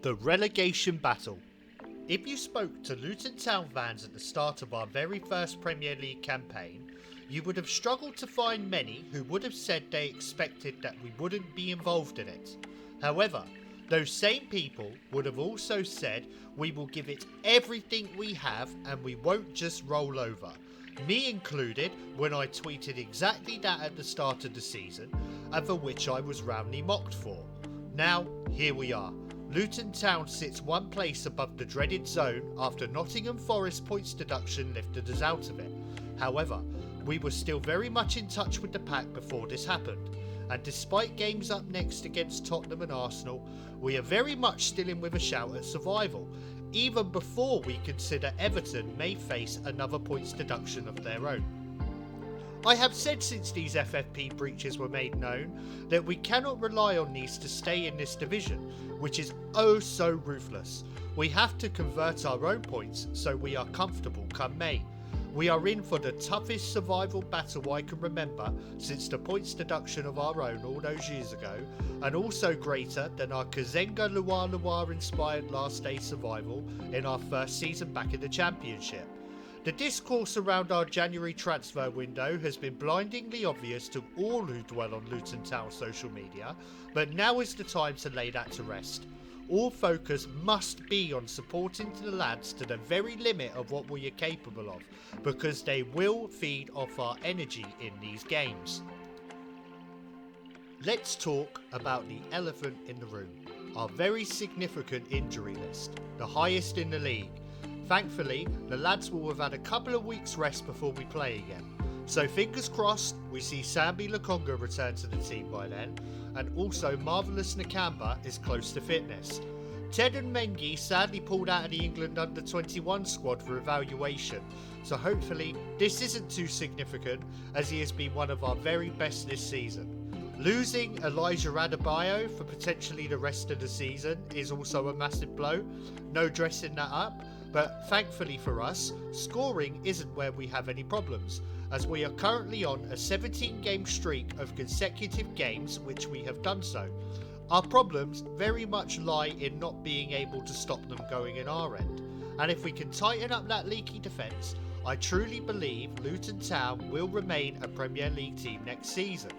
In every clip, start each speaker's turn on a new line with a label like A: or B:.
A: The relegation battle. If you spoke to Luton Town fans at the start of our very first Premier League campaign, you would have struggled to find many who would have said they expected that we wouldn't be involved in it. However, those same people would have also said we will give it everything we have and we won't just roll over. Me included, when I tweeted exactly that at the start of the season, and for which I was roundly mocked for. Now, here we are. Luton Town sits one place above the dreaded zone after Nottingham Forest points deduction lifted us out of it. However, we were still very much in touch with the pack before this happened, and despite games up next against Tottenham and Arsenal, we are very much still in with a shout at survival, even before we consider Everton may face another points deduction of their own. I have said since these FFP breaches were made known that we cannot rely on these to stay in this division, which is oh so ruthless. We have to convert our own points so we are comfortable come May. We are in for the toughest survival battle I can remember since the points deduction of our own all those years ago, and also greater than our Kazenga Luar inspired last day survival in our first season back in the Championship. The discourse around our January transfer window has been blindingly obvious to all who dwell on Luton Town social media, but now is the time to lay that to rest. All focus must be on supporting the lads to the very limit of what we are capable of, because they will feed off our energy in these games. Let's talk about the elephant in the room, our very significant injury list, the highest in the league. Thankfully, the lads will have had a couple of weeks rest before we play again. So fingers crossed we see Sambi Lokonga return to the team by then, and also Marvellous Nakamba is close to fitness. Ted and Mengi sadly pulled out of the England under-21 squad for evaluation, so hopefully this isn't too significant as he has been one of our very best this season. Losing Elijah Adebayo for potentially the rest of the season is also a massive blow, no dressing that up. But thankfully for us, scoring isn't where we have any problems, as we are currently on a 17-game streak of consecutive games which we have done so. Our problems very much lie in not being able to stop them going in our end, and if we can tighten up that leaky defence, I truly believe Luton Town will remain a Premier League team next season.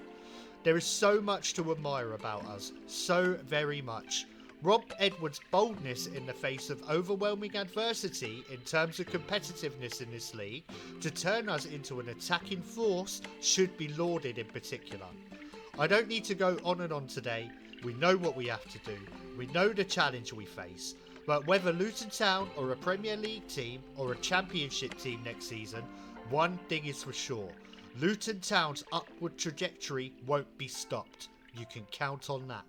A: There is so much to admire about us, so very much. Rob Edwards' boldness in the face of overwhelming adversity in terms of competitiveness in this league to turn us into an attacking force should be lauded in particular. I don't need to go on and on today. We know what we have to do. We know the challenge we face. But whether Luton Town are a Premier League team or a Championship team next season, one thing is for sure. Luton Town's upward trajectory won't be stopped. You can count on that.